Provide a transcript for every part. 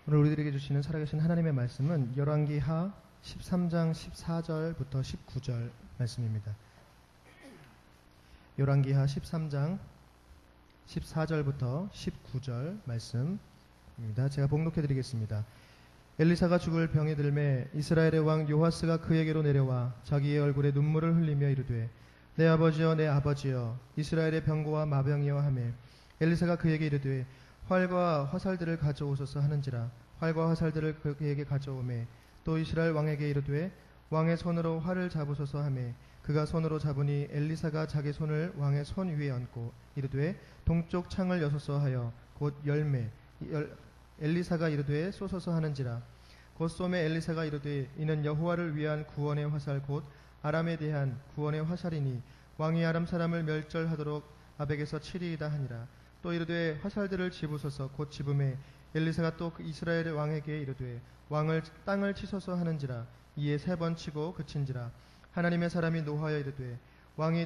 오늘 우리들에게 주시는 살아계신 하나님의 말씀은 열왕기하 13장 14절부터 19절 말씀입니다. 열왕기하 13장 14절부터 19절 말씀입니다. 제가 봉독해 드리겠습니다. 엘리사가 죽을 병이 들매 이스라엘의 왕 요아스가 그에게로 내려와 자기의 얼굴에 눈물을 흘리며 이르되 내 아버지여 내 아버지여 이스라엘의 병고와 마병이여 하매 엘리사가 그에게 이르되 활과 화살들을 가져오소서 하는지라 활과 화살들을 그에게 가져오매 또 이스라엘 왕에게 이르되 왕의 손으로 활을 잡으소서 하매 그가 손으로 잡으니 엘리사가 자기 손을 왕의 손 위에 얹고 이르되 동쪽 창을 여소서 하여 곧 열매 엘리사가 이르되 쏘소서 하는지라 곧 쏘매 엘리사가 이르되 이는 여호와를 위한 구원의 화살 곧 아람에 대한 구원의 화살이니 왕이 아람 사람을 멸절하도록 아벡에서 치리이다 하니라. 또 이르되 화살들을 집으소서 곧 집음에 엘리사가 또 이스라엘 왕에게 이르되 왕을 땅을 치소서 하는지라. 이에 3번 치고 그친지라. 하나님의 사람이 노하여 이르되 왕이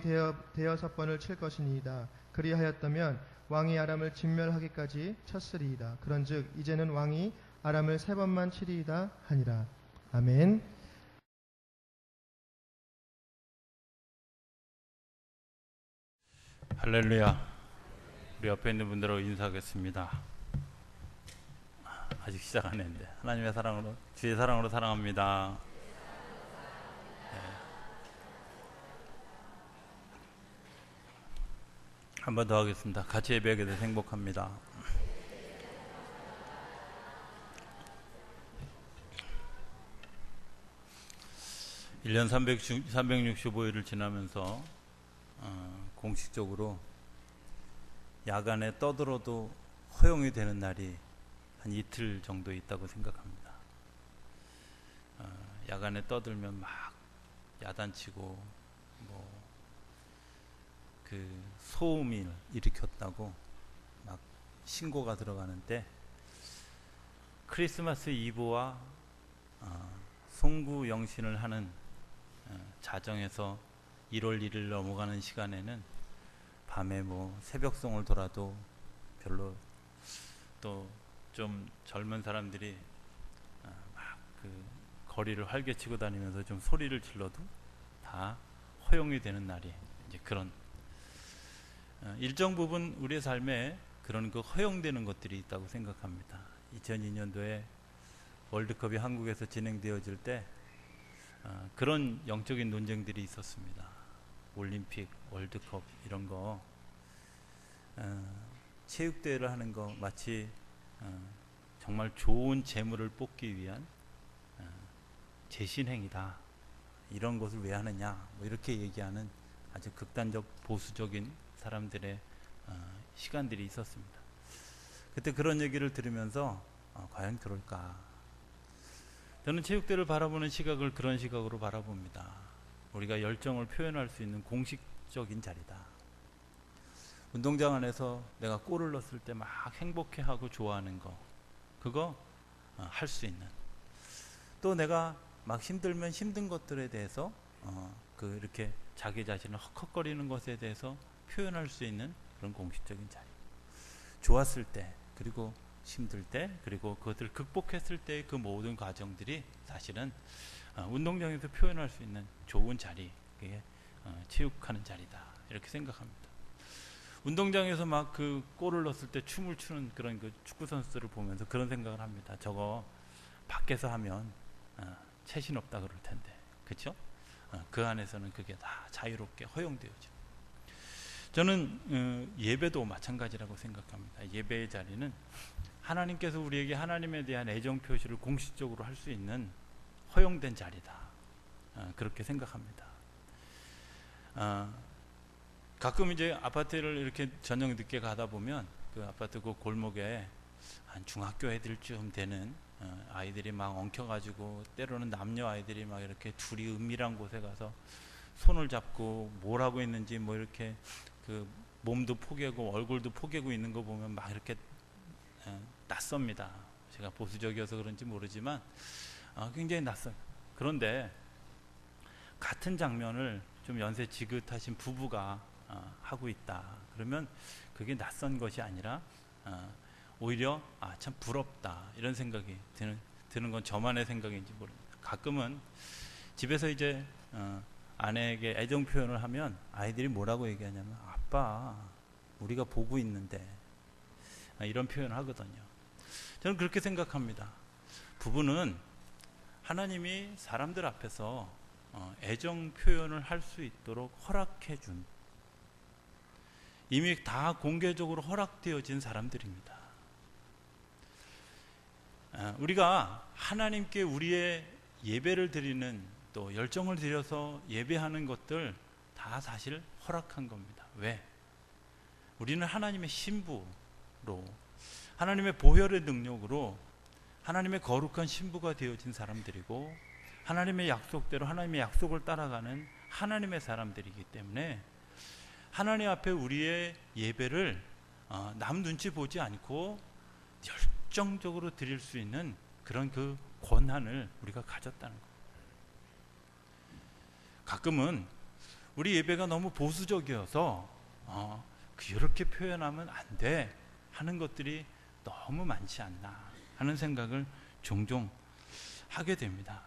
대여섯 번을 칠 것이니이다. 그리하였다면 왕이 아람을 진멸하기까지 쳤으리이다. 그런즉 이제는 왕이 아람을 3번만 치리이다 하니라. 아멘. 할렐루야. 우리 옆에 있는 분들하고 인사하겠습니다. 아직 시작 안 했는데 하나님의 사랑으로, 주의 사랑으로 사랑합니다. 한 번 더 하겠습니다. 같이 예배하게 돼서 행복합니다. (1년 365일을) 지나면서 공식적으로 야간에 떠들어도 허용이 되는 날이 한 이틀 정도 있다고 생각합니다. 야간에 떠들면 막 야단치고 그 소음을 일으켰다고 막 신고가 들어가는데, 크리스마스 이브와 송구 영신을 하는 자정에서 1월 1일 넘어가는 시간에는 밤에 새벽송을 돌아도 별로, 또 좀 젊은 사람들이 막 그 거리를 활개치고 다니면서 좀 소리를 질러도 다 허용이 되는 날이 이제 그런 일정 부분 우리의 삶에 그런 그 허용되는 것들이 있다고 생각합니다. 2002년도에 월드컵이 한국에서 진행되어질 때 그런 영적인 논쟁들이 있었습니다. 올림픽, 월드컵 이런 거 체육대회를 하는 거 마치 정말 좋은 재물을 뽑기 위한 제신행위다. 이런 것을 왜 하느냐 이렇게 얘기하는 아주 극단적 보수적인 사람들의 시간들이 있었습니다. 그때 그런 얘기를 들으면서 과연 그럴까? 저는 체육대회를 바라보는 시각을 그런 시각으로 바라봅니다. 우리가 열정을 표현할 수 있는 공식적인 자리다. 운동장 안에서 내가 골을 넣었을 때 막 행복해하고 좋아하는 거, 그거 할 수 있는, 또 내가 막 힘들면 힘든 것들에 대해서 이렇게 자기 자신을 헉헉거리는 것에 대해서 표현할 수 있는 그런 공식적인 자리, 좋았을 때 그리고 힘들 때 그리고 그것들을 극복했을 때 그 모든 과정들이 사실은 운동장에서 표현할 수 있는 좋은 자리, 그게 체육하는 자리다 이렇게 생각합니다. 운동장에서 막 그 골을 넣었을 때 춤을 추는 그런 그 축구 선수들을 보면서 그런 생각을 합니다. 저거 밖에서 하면 채신 없다 그럴 텐데, 그렇죠? 그 안에서는 그게 다 자유롭게 허용되어져. 저는 예배도 마찬가지라고 생각합니다. 예배의 자리는 하나님께서 우리에게 하나님에 대한 애정 표시를 공식적으로 할 수 있는 허용된 자리다. 그렇게 생각합니다. 가끔 이제 아파트를 이렇게 저녁 늦게 가다 보면 그 아파트 그 골목에 한 중학교 애들쯤 되는 아이들이 막 엉켜가지고, 때로는 남녀 아이들이 막 이렇게 둘이 은밀한 곳에 가서 손을 잡고 뭘 하고 있는지 이렇게 그 몸도 포개고 얼굴도 포개고 있는 거 보면 막 이렇게 낯섭니다. 제가 보수적이어서 그런지 모르지만 굉장히 낯선. 그런데 같은 장면을 좀 연세 지긋하신 부부가 하고 있다. 그러면 그게 낯선 것이 아니라 오히려 참 부럽다 이런 생각이 드는 건 저만의 생각인지 모릅니다. 가끔은 집에서 이제 아내에게 애정 표현을 하면 아이들이 뭐라고 얘기하냐면 아빠 우리가 보고 있는데 이런 표현을 하거든요. 저는 그렇게 생각합니다. 부부는 하나님이 사람들 앞에서 애정 표현을 할 수 있도록 허락해 준, 이미 다 공개적으로 허락되어진 사람들입니다. 우리가 하나님께 우리의 예배를 드리는, 또 열정을 들여서 예배하는 것들 다 사실 허락한 겁니다. 왜? 우리는 하나님의 신부로, 하나님의 보혈의 능력으로 하나님의 거룩한 신부가 되어진 사람들이고, 하나님의 약속대로 하나님의 약속을 따라가는 하나님의 사람들이기 때문에 하나님 앞에 우리의 예배를 남 눈치 보지 않고 열정적으로 드릴 수 있는 그런 그 권한을 우리가 가졌다는 것. 가끔은 우리 예배가 너무 보수적이어서 이렇게 표현하면 안 돼 하는 것들이 너무 많지 않나 하는 생각을 종종 하게 됩니다.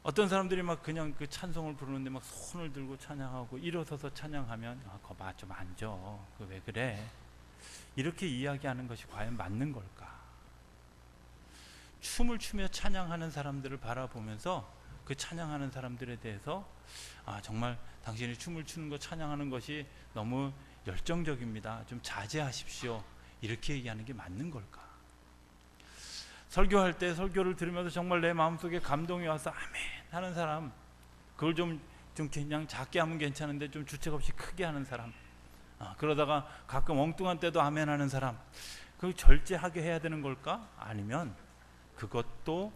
어떤 사람들이 막 그냥 그 찬송을 부르는데 막 손을 들고 찬양하고 일어서서 찬양하면 거봐 좀 앉아, 왜 그래, 이렇게 이야기하는 것이 과연 맞는 걸까? 춤을 추며 찬양하는 사람들을 바라보면서 그 찬양하는 사람들에 대해서 정말 당신이 춤을 추는 거, 찬양하는 것이 너무 열정적입니다, 좀 자제하십시오, 이렇게 얘기하는 게 맞는 걸까? 설교할 때 설교를 들으면서 정말 내 마음속에 감동이 와서 아멘 하는 사람, 그걸 좀 그냥 작게 하면 괜찮은데 좀 주책 없이 크게 하는 사람, 그러다가 가끔 엉뚱한 때도 아멘 하는 사람, 그걸 절제하게 해야 되는 걸까? 아니면 그것도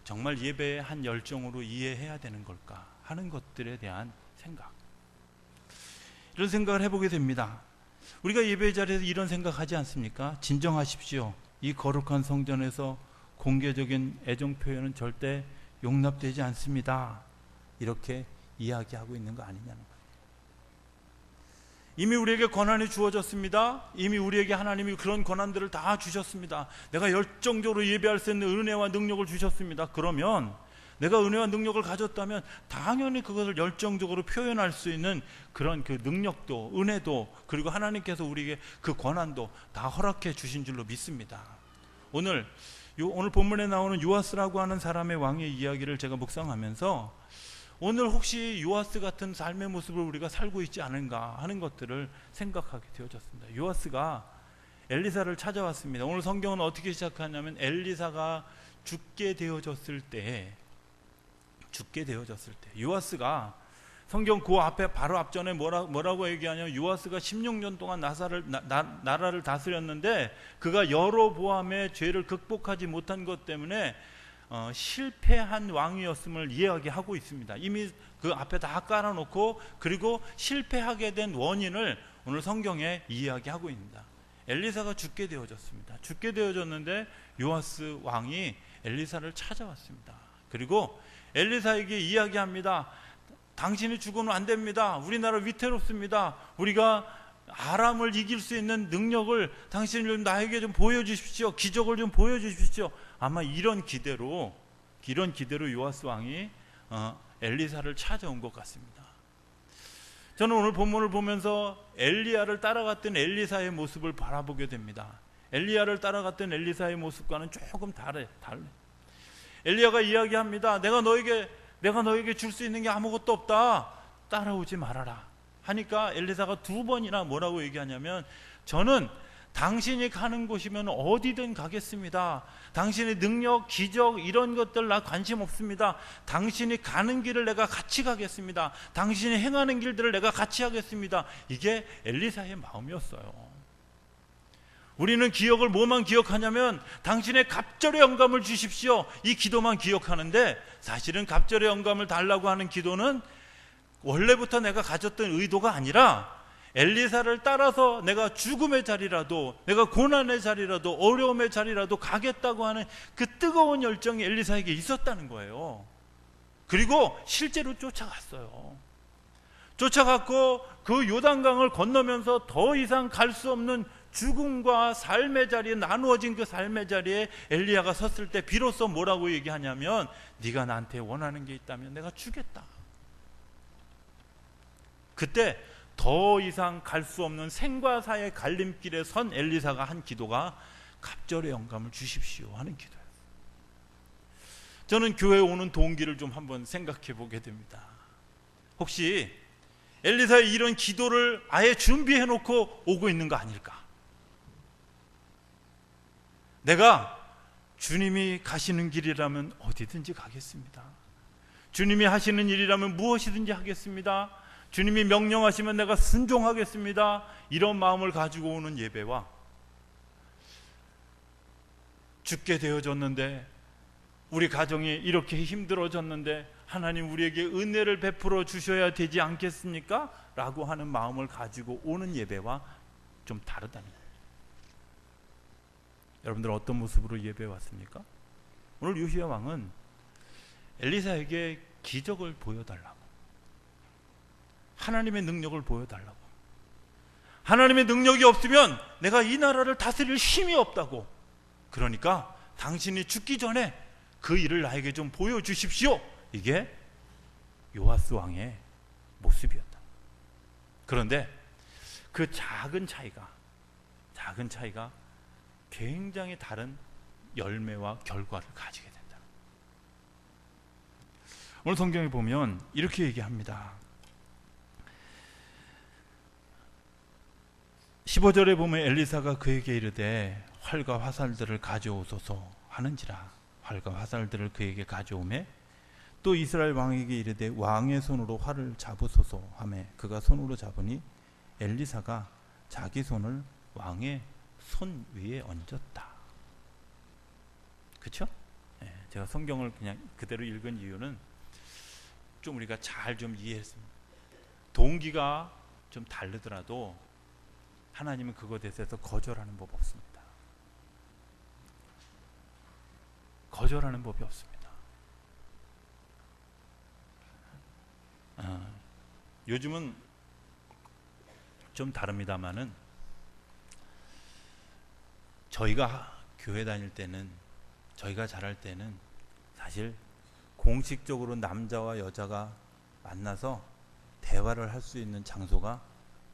정말 예배의 한 열정으로 이해해야 되는 걸까 하는 것들에 대한 생각, 이런 생각을 해보게 됩니다. 우리가 예배의 자리에서 이런 생각하지 않습니까? 진정하십시오. 이 거룩한 성전에서 공개적인 애정 표현은 절대 용납되지 않습니다. 이렇게 이야기하고 있는 거 아니냐는 거예요. 이미 우리에게 권한이 주어졌습니다. 이미 우리에게 하나님이 그런 권한들을 다 주셨습니다. 내가 열정적으로 예배할 수 있는 은혜와 능력을 주셨습니다. 그러면 내가 은혜와 능력을 가졌다면 당연히 그것을 열정적으로 표현할 수 있는 그런 그 능력도, 은혜도, 그리고 하나님께서 우리에게 그 권한도 다 허락해 주신 줄로 믿습니다. 오늘 본문에 나오는 요아스라고 하는 사람의 왕의 이야기를 제가 묵상하면서 오늘 혹시 요아스 같은 삶의 모습을 우리가 살고 있지 않은가 하는 것들을 생각하게 되어졌습니다. 요아스가 엘리사를 찾아왔습니다. 오늘 성경은 어떻게 시작하냐면 엘리사가 죽게 되어졌을 때 요아스가, 성경 그 앞에 바로 앞전에 뭐라고 얘기하냐면 요아스가 16년 동안 나라를 다스렸는데 그가 여로보암의 죄를 극복하지 못한 것 때문에 실패한 왕이었음을 이야기하고 있습니다. 이미 그 앞에 다 깔아놓고, 그리고 실패하게 된 원인을 오늘 성경에 이야기하고 있습니다. 엘리사가 죽게 되어졌습니다. 죽게 되어졌는데 요아스 왕이 엘리사를 찾아왔습니다. 그리고 엘리사에게 이야기합니다. 당신이 죽으면 안 됩니다. 우리나라 위태롭습니다. 우리가 아람을 이길 수 있는 능력을 당신이 좀 나에게 좀 보여주십시오. 기적을 좀 보여주십시오. 아마 이런 기대로 요아스 왕이 엘리사를 찾아온 것 같습니다. 저는 오늘 본문을 보면서 엘리야를 따라갔던 엘리사의 모습을 바라보게 됩니다. 엘리야를 따라갔던 엘리사의 모습과는 조금 달래. 엘리야가 이야기합니다. 내가 너에게 줄 수 있는 게 아무것도 없다. 따라오지 말아라. 하니까 엘리사가 2번이나 뭐라고 얘기하냐면, 저는 당신이 가는 곳이면 어디든 가겠습니다. 당신의 능력, 기적 이런 것들 나 관심 없습니다. 당신이 가는 길을 내가 같이 가겠습니다. 당신이 행하는 길들을 내가 같이 하겠습니다. 이게 엘리사의 마음이었어요. 우리는 기억을 뭐만 기억하냐면 당신의 갑절의 영감을 주십시오, 이 기도만 기억하는데, 사실은 갑절의 영감을 달라고 하는 기도는 원래부터 내가 가졌던 의도가 아니라 엘리사를 따라서 내가 죽음의 자리라도, 내가 고난의 자리라도, 어려움의 자리라도 가겠다고 하는 그 뜨거운 열정이 엘리사에게 있었다는 거예요. 그리고 실제로 쫓아갔어요. 쫓아갔고 그 요단강을 건너면서 더 이상 갈 수 없는 죽음과 삶의 자리에, 나누어진 그 삶의 자리에 엘리야가 섰을 때 비로소 뭐라고 얘기하냐면, 네가 나한테 원하는 게 있다면 내가 주겠다. 그때 더 이상 갈 수 없는 생과 사의 갈림길에 선 엘리사가 한 기도가 갑절의 영감을 주십시오 하는 기도예요. 저는 교회에 오는 동기를 좀 한번 생각해 보게 됩니다. 혹시 엘리사의 이런 기도를 아예 준비해 놓고 오고 있는 거 아닐까? 내가 주님이 가시는 길이라면 어디든지 가겠습니다. 주님이 하시는 일이라면 무엇이든지 하겠습니다. 주님이 명령하시면 내가 순종하겠습니다. 이런 마음을 가지고 오는 예배와, 죽게 되어졌는데, 우리 가정이 이렇게 힘들어졌는데 하나님 우리에게 은혜를 베풀어 주셔야 되지 않겠습니까? 라고 하는 마음을 가지고 오는 예배와 좀 다르다는 거예요. 여러분들 어떤 모습으로 예배에 왔습니까? 오늘 요시야 왕은 엘리사에게 기적을 보여달라고, 하나님의 능력을 보여달라고, 하나님의 능력이 없으면 내가 이 나라를 다스릴 힘이 없다고, 그러니까 당신이 죽기 전에 그 일을 나에게 좀 보여주십시오. 이게 요아스 왕의 모습이었다. 그런데 그 작은 차이가 굉장히 다른 열매와 결과를 가지게 된다. 오늘 성경에 보면 이렇게 얘기합니다. 15절에 보면 엘리사가 그에게 이르되 활과 화살들을 가져오소서 하는지라. 활과 화살들을 그에게 가져오매 또 이스라엘 왕에게 이르되 왕의 손으로 활을 잡으소서 하매 그가 손으로 잡으니 엘리사가 자기 손을 왕의 손 위에 얹었다. 그렇죠? 네, 제가 성경을 그냥 그대로 읽은 이유는 좀 우리가 잘 좀 이해했습니다. 동기가 좀 다르더라도 하나님은 그것에 대해서 거절하는 법 없습니다. 거절하는 법이 없습니다. 요즘은 좀 다릅니다만은 저희가 교회 다닐 때는, 저희가 자랄 때는 사실 공식적으로 남자와 여자가 만나서 대화를 할 수 있는 장소가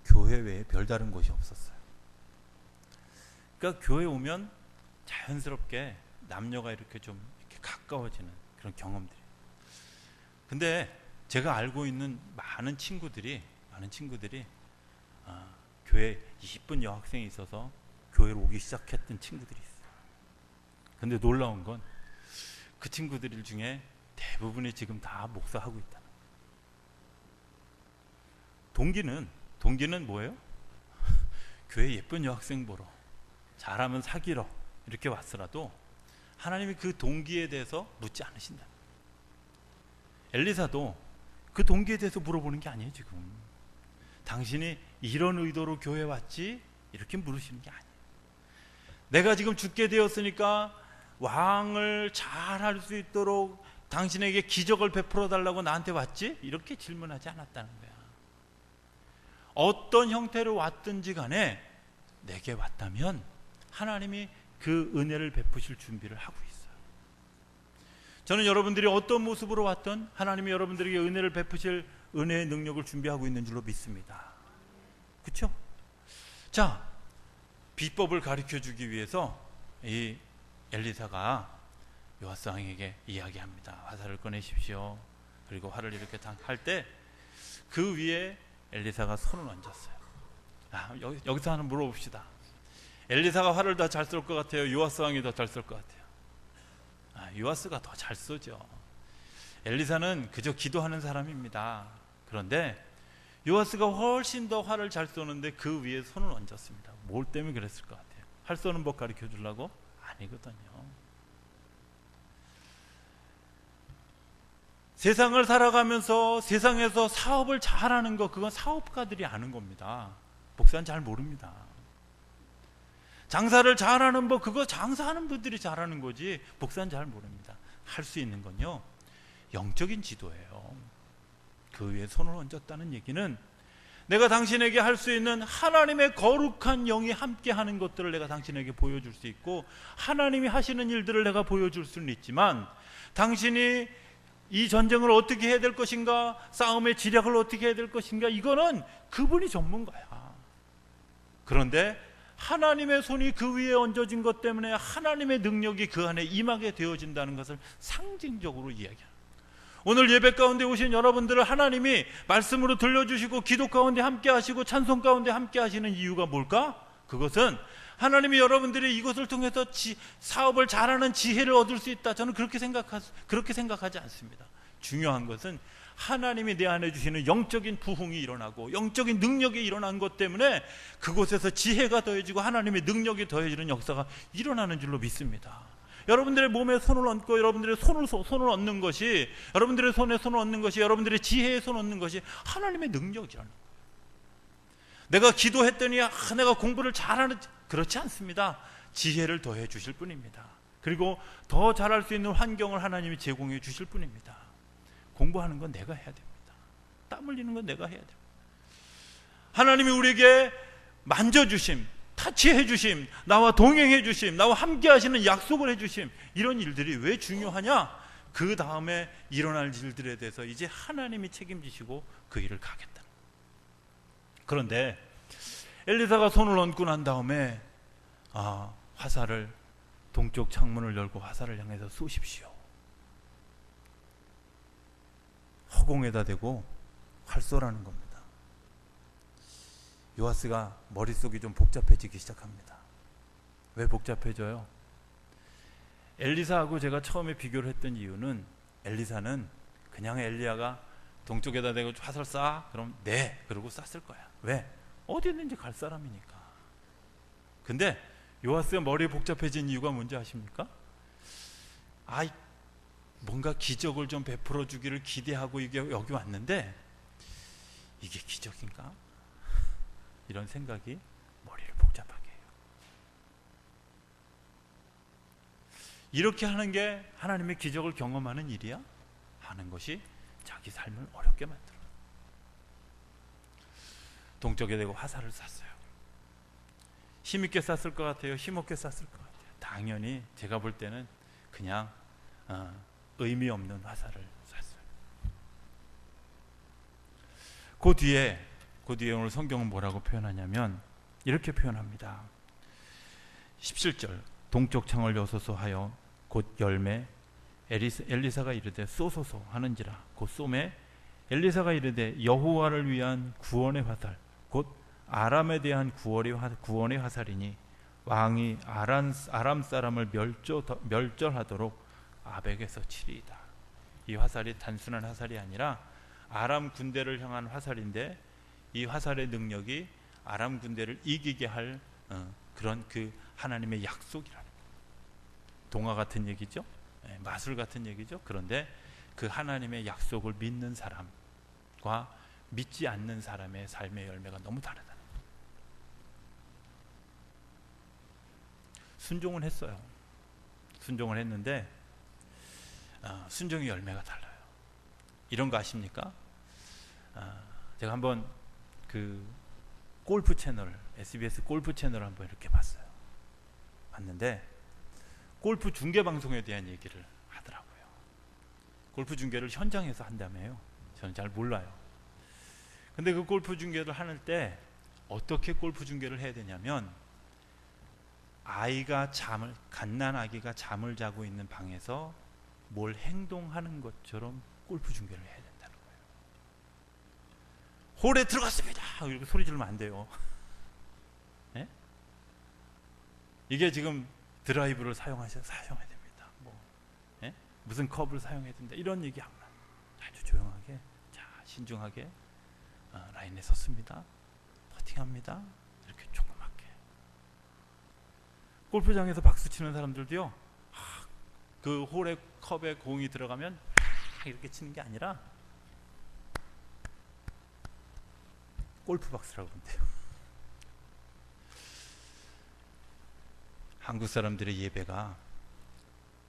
교회 외에 별다른 곳이 없었어요. 그러니까 교회 오면 자연스럽게 남녀가 이렇게 좀 이렇게 가까워지는 그런 경험들이. 근데 제가 알고 있는 많은 친구들이 교회에 이쁜 여학생이 있어서 교회로 오기 시작했던 친구들이 있어요. 근데 놀라운 건 그 친구들 중에 대부분이 지금 다 목사하고 있다는 거예요. 동기는 뭐예요? 교회 예쁜 여학생 보러, 잘하면 사귀러 이렇게 왔으라도 하나님이 그 동기에 대해서 묻지 않으신다. 엘리사도 그 동기에 대해서 물어보는 게 아니에요. 지금 당신이 이런 의도로 교회 왔지? 이렇게 물으시는 게 아니에요. 내가 지금 죽게 되었으니까 왕을 잘 할 수 있도록 당신에게 기적을 베풀어 달라고 나한테 왔지? 이렇게 질문하지 않았다는 거야. 어떤 형태로 왔든지 간에 내게 왔다면 하나님이 그 은혜를 베푸실 준비를 하고 있어요. 저는 여러분들이 어떤 모습으로 왔든 하나님이 여러분들에게 은혜를 베푸실 은혜의 능력을 준비하고 있는 줄로 믿습니다. 그렇죠? 자, 비법을 가르쳐주기 위해서 이 엘리사가 요아스 왕에게 이야기합니다. 화살을 꺼내십시오. 그리고 활을 이렇게 할 때 그 위에 엘리사가 손을 얹었어요. 여기서 하나 물어봅시다. 엘리사가 활을 더 잘 쏠 것 같아요? 요아스 왕이 더 잘 쏠 것 같아요? 요아스가 더 잘 쏘죠. 엘리사는 그저 기도하는 사람입니다. 그런데 요아스가 훨씬 더 활을 잘 쏘는데 그 위에 손을 얹었습니다. 뭘 때문에 그랬을 것 같아요? 활 쏘는 법 가르쳐 주려고? 아니거든요. 세상을 살아가면서 세상에서 사업을 잘하는 거, 그건 사업가들이 아는 겁니다. 목사는 잘 모릅니다. 장사를 잘하는 법, 그거 장사하는 분들이 잘하는 거지 목사는 잘 모릅니다. 할 수 있는 건요, 영적인 지도예요. 그 위에 손을 얹었다는 얘기는 내가 당신에게 할 수 있는 하나님의 거룩한 영이 함께하는 것들을 내가 당신에게 보여줄 수 있고, 하나님이 하시는 일들을 내가 보여줄 수는 있지만, 당신이 이 전쟁을 어떻게 해야 될 것인가, 싸움의 지략을 어떻게 해야 될 것인가, 이거는 그분이 전문가야. 그런데 하나님의 손이 그 위에 얹어진 것 때문에 하나님의 능력이 그 안에 임하게 되어진다는 것을 상징적으로 이야기합니다. 오늘 예배 가운데 오신 여러분들을 하나님이 말씀으로 들려주시고 기도 가운데 함께 하시고 찬송 가운데 함께 하시는 이유가 뭘까? 그것은 하나님이 여러분들이 이것을 통해서 사업을 잘하는 지혜를 얻을 수 있다, 저는 그렇게 생각하지 않습니다. 중요한 것은 하나님이 내 안에 주시는 영적인 부흥이 일어나고 영적인 능력이 일어난 것 때문에 그곳에서 지혜가 더해지고 하나님의 능력이 더해지는 역사가 일어나는 줄로 믿습니다. 여러분들의 몸에 손을 얹고 여러분들의 손을 얹는 것이, 여러분들의 손에 손을 얹는 것이, 여러분들의 지혜에 손을 얹는 것이 하나님의 능력이라는 거예요. 내가 기도했더니 내가 공부를 잘하는, 그렇지 않습니다. 지혜를 더해 주실 뿐입니다. 그리고 더 잘할 수 있는 환경을 하나님이 제공해 주실 뿐입니다. 공부하는 건 내가 해야 됩니다. 땀 흘리는 건 내가 해야 됩니다. 하나님이 우리에게 만져주심, 타치해 주심, 나와 동행해 주심, 나와 함께 하시는 약속을 해 주심, 이런 일들이 왜 중요하냐? 그 다음에 일어날 일들에 대해서 이제 하나님이 책임지시고 그 일을 가겠다. 그런데 엘리사가 손을 얹고 난 다음에 화살을, 동쪽 창문을 열고 화살을 향해서 쏘십시오. 허공에다 대고 활쏘라는 겁니다. 요아스가 머릿속이 좀 복잡해지기 시작합니다. 왜 복잡해져요? 엘리사하고 제가 처음에 비교를 했던 이유는, 엘리사는 그냥 엘리야가 동쪽에다 대고 화살 쏴? 그럼 네, 그러고 쐈을 거야. 왜? 어디든지 갈 사람이니까. 근데 요아스가 머리에 복잡해진 이유가 뭔지 아십니까? 뭔가 기적을 좀 베풀어 주기를 기대하고 여기 왔는데 이게 기적인가? 이런 생각이 머리를 복잡하게 해요. 이렇게 하는 게 하나님의 기적을 경험하는 일이야? 하는 것이 자기 삶을 어렵게 만들어요. 동쪽에 대고 화살을 쐈어요. 힘있게 쐈을 것 같아요? 힘없게 쐈을 것 같아요? 당연히 제가 볼 때는 그냥 의미 없는 화살을 쐈어요. 그 뒤에 오늘 성경은 뭐라고 표현하냐면 이렇게 표현합니다. 17절, 동쪽 창을 여소서 하여 곧 열매, 엘리사가 이르되 쏘소서 하는지라. 곧 쏘매 엘리사가 이르되 여호와를 위한 구원의 화살, 곧 아람에 대한 구원의 화살이니 왕이 아람 사람을 멸절하도록 아벡에서 치리이다. 이 화살이 단순한 화살이 아니라 아람 군대를 향한 화살인데, 이 화살의 능력이 아람 군대를 이기게 할 그런 그 하나님의 약속이라는 거예요. 동화 같은 얘기죠. 마술 같은 얘기죠. 그런데 그 하나님의 약속을 믿는 사람과 믿지 않는 사람의 삶의 열매가 너무 다르다는 거예요. 순종은 했어요. 순종을 했는데 순종의 열매가 달라요. 이런 거 아십니까? 제가 한번 그 골프 채널, SBS 골프 채널을 한번 이렇게 봤는데 골프 중계 방송에 대한 얘기를 하더라고요. 골프 중계를 현장에서 한다며요. 저는 잘 몰라요. 근데 그 골프 중계를 하는 때 어떻게 골프 중계를 해야 되냐면, 갓난 아기가 잠을 자고 있는 방에서 뭘 행동하는 것처럼 골프 중계를 해야 된다는 거예요. 홀에 들어갔습니다! 이렇게 소리 지르면 안 돼요. 네? 이게 지금 드라이브를 사용해야 됩니다. 네? 무슨 컵을 사용해야 된다. 이런 얘기 하면 아주 조용하게, 신중하게 라인에 섰습니다. 퍼팅합니다. 이렇게 조그맣게. 골프장에서 박수 치는 사람들도요, 그 홀에 컵에 공이 들어가면 이렇게 치는 게 아니라 골프 박스라고 한대요. 한국 사람들의 예배가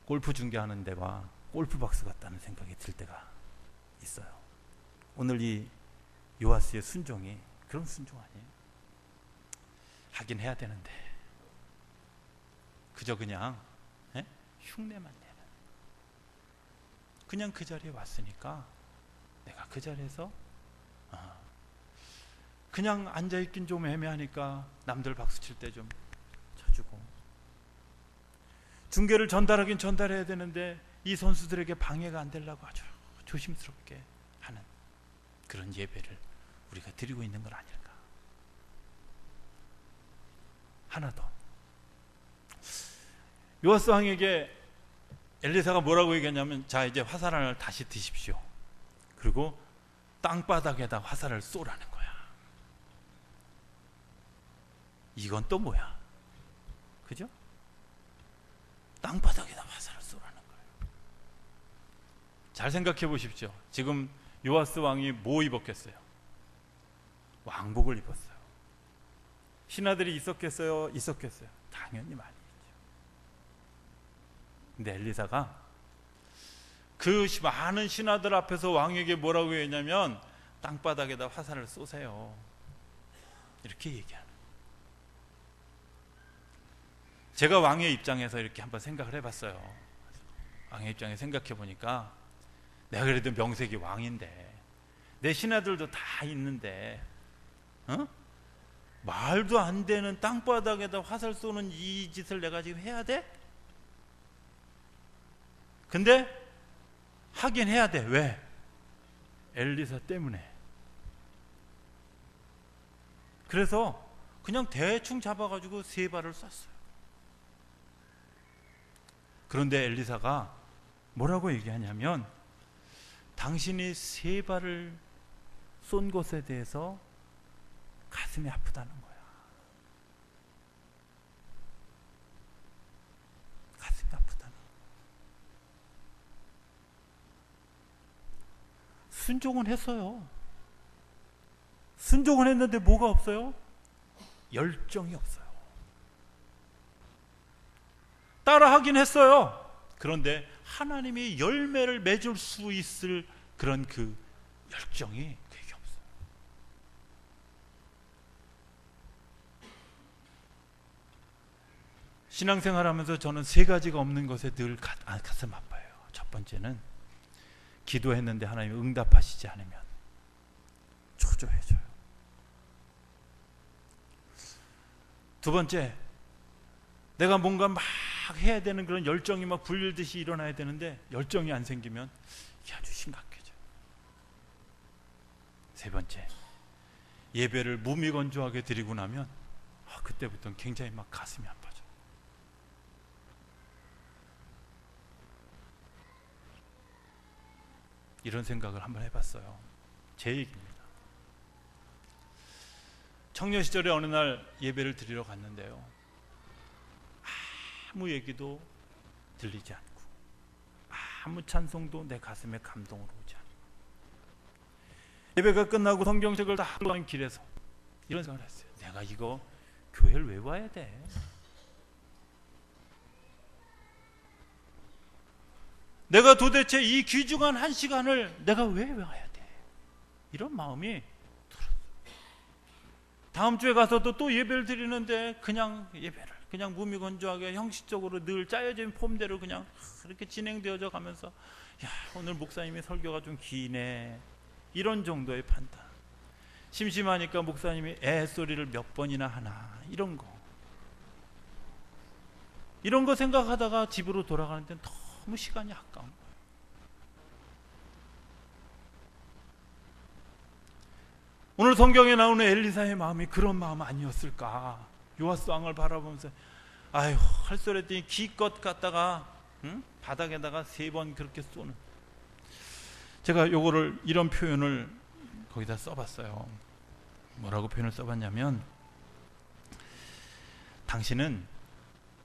골프 중계하는 데와 골프 박스 같다는 생각이 들 때가 있어요. 오늘 이 요아스의 순종이 그런 순종 아니에요? 하긴 해야 되는데 그저 그냥 흉내만 내는, 그냥 그 자리에 왔으니까 내가 그 자리에서 그냥 앉아있긴 좀 애매하니까 남들 박수칠 때 좀 쳐주고, 중계를 전달하긴 전달해야 되는데 이 선수들에게 방해가 안 되려고 아주 조심스럽게 하는 그런 예배를 우리가 드리고 있는 건 아닐까. 하나 더, 요아스 왕에게 엘리사가 뭐라고 얘기했냐면, 자 이제 화살을 다시 드십시오. 그리고 땅바닥에다 화살을 쏘라는 거야. 이건 또 뭐야? 그죠? 땅바닥에다 화살을 쏘라는 거예요. 잘 생각해 보십시오. 지금 요아스 왕이 뭐 입었겠어요? 왕복을 입었어요. 신하들이 있었겠어요? 있었겠어요? 당연히 많이 있죠. 근데 엘리사가 그 많은 신하들 앞에서 왕에게 뭐라고 했냐면, 땅바닥에다 화살을 쏘세요. 이렇게 얘기하는. 제가 왕의 입장에서 이렇게 한번 생각을 해봤어요. 왕의 입장에 생각해 보니까, 내가 그래도 명색이 왕인데 내 신하들도 다 있는데 말도 안 되는 땅바닥에다 화살 쏘는 이 짓을 내가 지금 해야 돼? 근데 하긴 해야 돼. 왜? 엘리사 때문에. 그래서 그냥 대충 잡아가지고 3발을 쐈어요. 그런데 엘리사가 뭐라고 얘기하냐면, 당신이 3발을 쏜 것에 대해서 가슴이 아프다는 거야. 가슴이 아프다는 거야. 순종은 했어요. 순종은 했는데 뭐가 없어요? 열정이 없어요. 따라하긴 했어요. 그런데 하나님이 열매를 맺을 수 있을 그런 그 열정이 그게 없어요. 신앙생활 하면서 저는 3가지가 없는 것에 늘 가슴 아파요. 첫 번째는 기도했는데 하나님이 응답하시지 않으면 초조해져요. 두 번째, 내가 뭔가 막 해야 되는 그런 열정이 막 불릴듯이 일어나야 되는데 열정이 안 생기면 이게 아주 심각해져요. 세 번째, 예배를 무미건조하게 드리고 나면 그때부터는 굉장히 막 가슴이 아파져요. 이런 생각을 한번 해봤어요. 제 얘기입니다. 청년 시절에 어느 날 예배를 드리러 갔는데요, 아무 얘기도 들리지 않고 아무 찬송도 내 가슴에 감동으로 오지 않고, 예배가 끝나고 성경책을 다 하는 길에서 이런 생각을 했어요. 내가 이거 교회를 왜 와야 돼? 내가 도대체 이 귀중한 1시간을 내가 왜 와야 돼? 이런 마음이 들었어요. 다음 주에 가서도 또 예배를 드리는데 그냥 예배를 그냥 무미건조하게 형식적으로 늘 짜여진 폼대로 그냥 이렇게 진행되어져 가면서, 야, 오늘 목사님의 설교가 좀 기네, 이런 정도의 판단. 심심하니까 목사님이 애소리를 몇 번이나 하나, 이런 거 생각하다가 집으로 돌아가는 데는 너무 시간이 아까운 거예요. 오늘 성경에 나오는 엘리사의 마음이 그런 마음 아니었을까? 요아스 왕을 바라보면서 아유, 할 소리 했더니 기껏 갖다가 바닥에다가 3번 그렇게 쏘는. 제가 요거를 이런 표현을 거기다 써봤어요. 뭐라고 표현을 써봤냐면, 당신은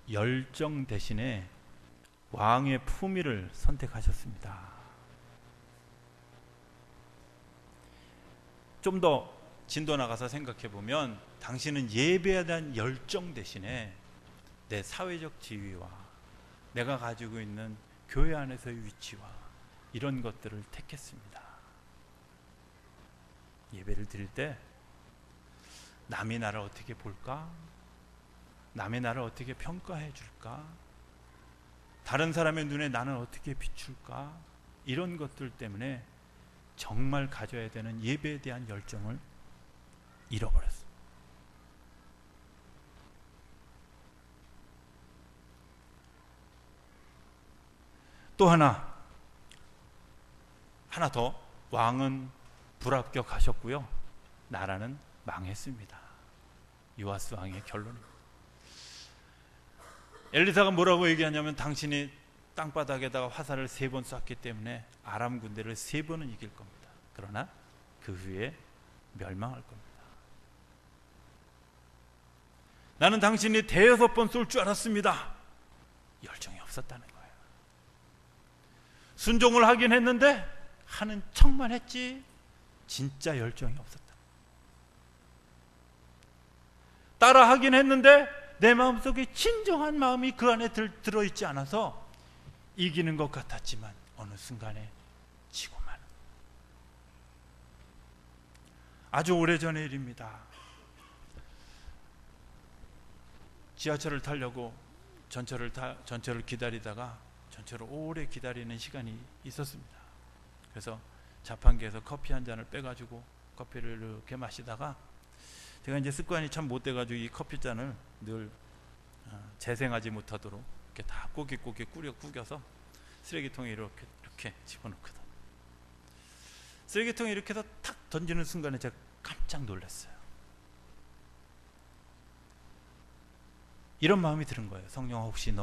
열정 대신에 왕의 품위를 선택하셨습니다. 좀 더 진도 나가서 생각해 보면, 당신은 예배에 대한 열정 대신에 내 사회적 지위와 내가 가지고 있는 교회 안에서의 위치와 이런 것들을 택했습니다. 예배를 드릴 때 남이 나를 어떻게 볼까? 남의 나를 어떻게 평가해 줄까? 다른 사람의 눈에 나는 어떻게 비출까? 이런 것들 때문에 정말 가져야 되는 예배에 대한 열정을 잃어버렸어요. 또 하나 더, 왕은 불합격하셨고요, 나라는 망했습니다. 요아스 왕의 결론입니다. 엘리사가 뭐라고 얘기하냐면, 당신이 땅바닥에다가 화살을 3번 쐈기 때문에 아람 군대를 3번은 이길 겁니다. 그러나 그 후에 멸망할 겁니다. 나는 당신이 5번 쏠 줄 알았습니다. 열정이 없었다는 거예요. 순종을 하긴 했는데 하는 척만 했지 진짜 열정이 없었다. 따라 하긴 했는데 내 마음속에 진정한 마음이 그 안에 들어있지 않아서 이기는 것 같았지만 어느 순간에 지고 마는. 아주 오래전의 일입니다. 지하철을 타려고 전철을 기다리다가 전철을 오래 기다리는 시간이 있었습니다. 그래서 자판기에서 커피 한 잔을 빼가지고 커피를 이렇게 마시다가, 제가 이제 습관이 참 못돼가지고 이 커피잔을 늘 재생하지 못하도록 이렇게 다 꼬깃꼬깃 구겨서 쓰레기통에 이렇게 집어넣거든. 쓰레기통에 이렇게 해서 탁 던지는 순간에 제가 깜짝 놀랐어요. 이런 마음이 드는 거예요. 성령아, 혹시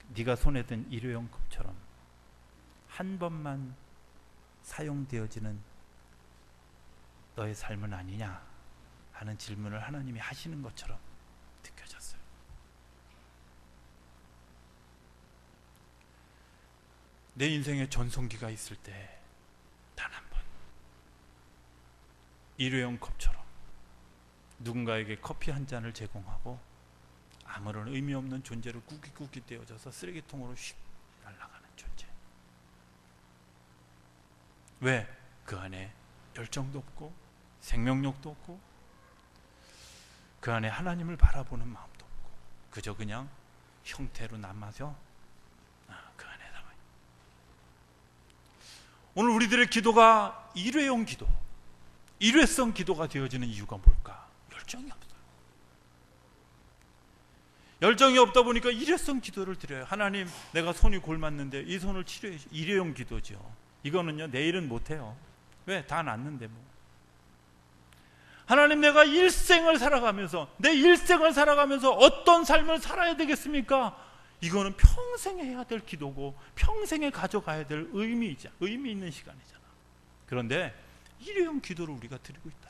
네가 손에 든 일회용 컵처럼 한 번만 사용되어지는 너의 삶은 아니냐 하는 질문을 하나님이 하시는 것처럼 느껴졌어요. 내 인생에 전성기가 있을 때 단 한 번 일회용 컵처럼 누군가에게 커피 한 잔을 제공하고 아무런 의미 없는 존재로 꾸깃꾸깃 되어져서 쓰레기통으로 휙 날아가는 존재. 왜? 그 안에 열정도 없고 생명력도 없고 그 안에 하나님을 바라보는 마음도 없고 그저 그냥 형태로 남아서 그 안에 남아요. 오늘 우리들의 기도가 일회용 기도, 일회성 기도가 되어지는 이유가 뭘까? 열정이 없어요. 열정이 없다 보니까 일회성 기도를 드려요. 하나님, 내가 손이 골맞는데 이 손을 치료해. 일회용 기도죠. 이거는요, 내일은 못해요. 왜? 다 낫는데 뭐. 하나님, 내가 일생을 살아가면서 내 일생을 살아가면서 어떤 삶을 살아야 되겠습니까? 이거는 평생에 해야 될 기도고 평생에 가져가야 될 의미 있는 시간이잖아. 그런데 일회용 기도를 우리가 드리고 있다.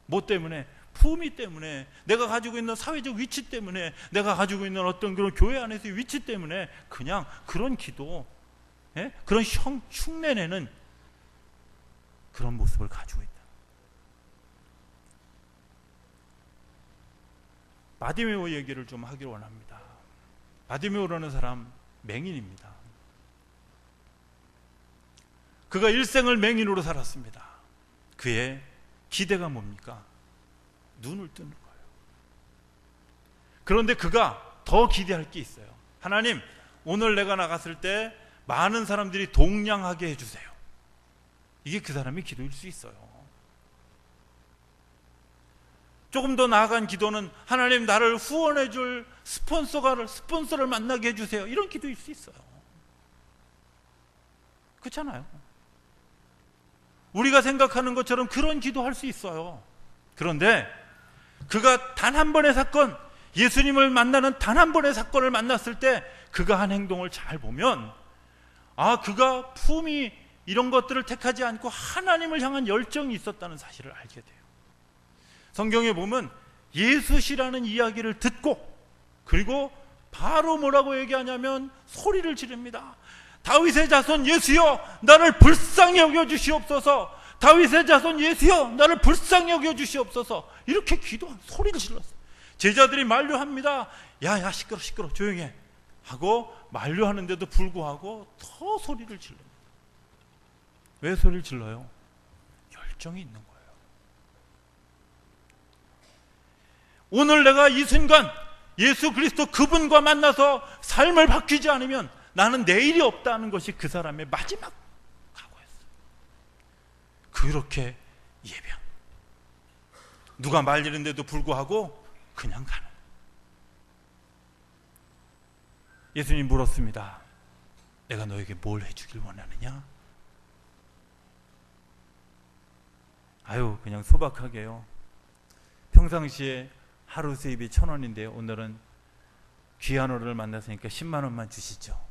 뭐 때문에? 품위 때문에, 내가 가지고 있는 사회적 위치 때문에, 내가 가지고 있는 어떤 그런 교회 안에서의 위치 때문에 그냥 그런 기도, 그런 흉내내는 그런 모습을 가지고 있다. 바디메오 얘기를 좀 하기를 원합니다. 바디메오라는 사람 맹인입니다. 그가 일생을 맹인으로 살았습니다. 그의 기대가 뭡니까? 눈을 뜨는 거예요. 그런데 그가 더 기대할 게 있어요. 하나님, 오늘 내가 나갔을 때 많은 사람들이 동냥하게 해주세요. 이게 그 사람의 기도일 수 있어요. 조금 더 나아간 기도는 하나님, 나를 후원해줄 스폰서를 만나게 해주세요. 이런 기도일 수 있어요. 그렇잖아요. 우리가 생각하는 것처럼 그런 기도할 수 있어요. 그런데 그가 단 한 번의 사건, 예수님을 만나는 단 한 번의 사건을 만났을 때 그가 한 행동을 잘 보면, 그가 품이 이런 것들을 택하지 않고 하나님을 향한 열정이 있었다는 사실을 알게 돼요. 성경에 보면 예수시라는 이야기를 듣고, 그리고 바로 뭐라고 얘기하냐면 소리를 지릅니다. 다윗의 자손 예수여, 나를 불쌍히 여겨주시옵소서. 다윗의 자손 예수여, 나를 불쌍히 여겨주시옵소서. 이렇게 소리를 질렀어요. 제자들이 만류합니다. 야 시끄러 조용히 해 하고 만류하는데도 불구하고 더 소리를 질릅니다. 왜 소리를 질러요? 열정이 있는 거예요. 오늘 내가 이 순간 예수 그리스도 그분과 만나서 삶을 바뀌지 않으면 나는 내일이 없다는 것이 그 사람의 마지막 각오였어요. 그렇게 예배한, 누가 말리는데도 불구하고 그냥 가는. 예수님 물었습니다. 내가 너에게 뭘 해주길 원하느냐? 아유, 그냥 소박하게요. 평상시에 하루 수입이 1,000원인데요. 오늘은 귀한 어른을 만났으니까 10만 원만 주시죠.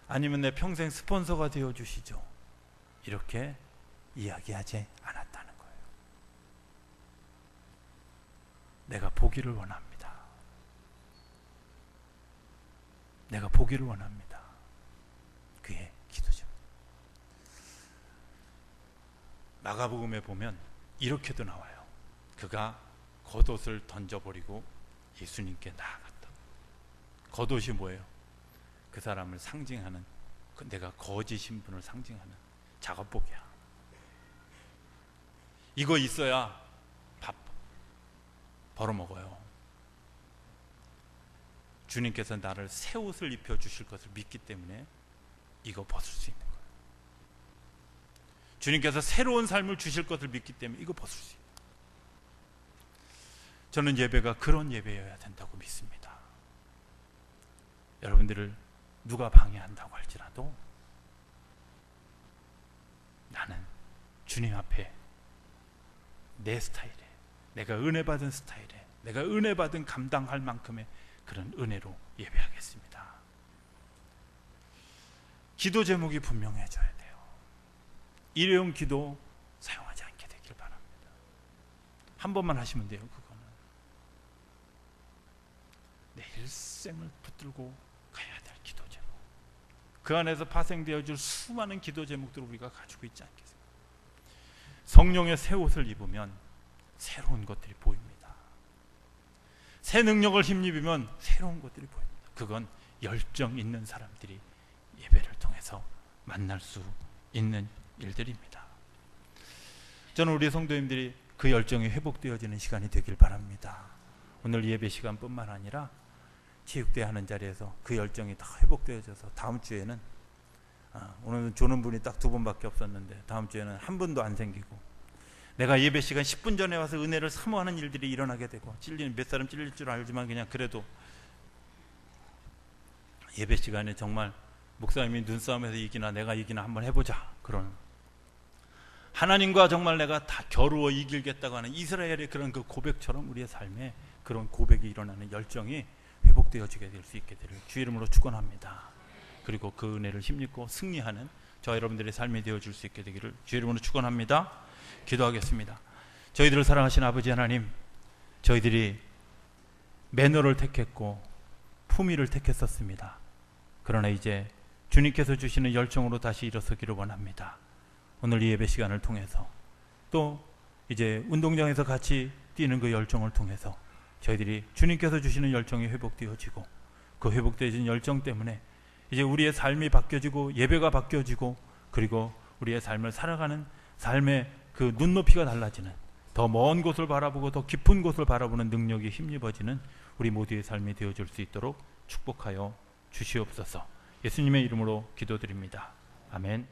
아니면 내 평생 스폰서가 되어 주시죠. 이렇게 이야기하지 않았다는 거예요. 내가 보기를 원합니다. 내가 보기를 원합니다. 그의 기도죠. 마가복음에 보면 이렇게도 나와요. 그가 겉옷을 던져버리고 예수님께 나아갔다. 겉옷이 뭐예요? 그 사람을 상징하는, 내가 거짓인 분을 상징하는 작업복이야. 이거 있어야 밥 벌어먹어요. 주님께서 나를 새 옷을 입혀주실 것을 믿기 때문에 이거 벗을 수 있는 거예요. 주님께서 새로운 삶을 주실 것을 믿기 때문에 이거 벗을 수 있는 거예요. 저는 예배가 그런 예배여야 된다고 믿습니다. 여러분들을 누가 방해한다고 할지라도 나는 주님 앞에 내 스타일에, 내가 은혜 받은 스타일에, 내가 은혜 받은 감당할 만큼의 그런 은혜로 예배하겠습니다. 기도 제목이 분명해져야 돼요. 일회용 기도 사용하지 않게 되길 바랍니다. 한 번만 하시면 돼요. 그거는 내 일생을 붙들고 가야 될 기도 제목, 그 안에서 파생되어질 수많은 기도 제목들을 우리가 가지고 있지 않겠습니까? 성령의 새 옷을 입으면 새로운 것들이 보입니다. 새 능력을 힘입으면 새로운 것들이 보입니다. 그건 열정 있는 사람들이 예배를 통해서 만날 수 있는 일들입니다. 저는 우리 성도님들이 그 열정이 회복되어지는 시간이 되길 바랍니다. 오늘 예배 시간뿐만 아니라 체육대회 하는 자리에서 그 열정이 다 회복되어져서 다음 주에는, 오늘은 조는 분이 딱 2분밖에 없었는데 다음 주에는 한 분도 안 생기고, 내가 예배 시간 10분 전에 와서 은혜를 사모하는 일들이 일어나게 되고, 몇 사람 찔릴 줄 알지만 그냥 그래도 예배 시간에 정말 목사님이 눈싸움에서 이기나 내가 이기나 한번 해보자, 그런 하나님과 정말 내가 다 겨루어 이기겠다고 하는 이스라엘의 그런 그 고백처럼 우리의 삶에 그런 고백이 일어나는 열정이 회복되어지게 될 수 있게 되를 주 이름으로 축원합니다. 그리고 그 은혜를 힘입고 승리하는 저 여러분들의 삶이 되어줄 수 있게 되기를 주 이름으로 축원합니다. 기도하겠습니다. 저희들을 사랑하신 아버지 하나님, 저희들이 매너를 택했고 품위를 택했었습니다. 그러나 이제 주님께서 주시는 열정으로 다시 일어서기를 원합니다. 오늘 이 예배 시간을 통해서, 또 이제 운동장에서 같이 뛰는 그 열정을 통해서 저희들이 주님께서 주시는 열정이 회복되어지고, 그 회복되어진 열정 때문에 이제 우리의 삶이 바뀌어지고 예배가 바뀌어지고, 그리고 우리의 삶을 살아가는 삶의 그 눈높이가 달라지는, 더 먼 곳을 바라보고 더 깊은 곳을 바라보는 능력이 힘입어지는 우리 모두의 삶이 되어줄 수 있도록 축복하여 주시옵소서. 예수님의 이름으로 기도드립니다. 아멘.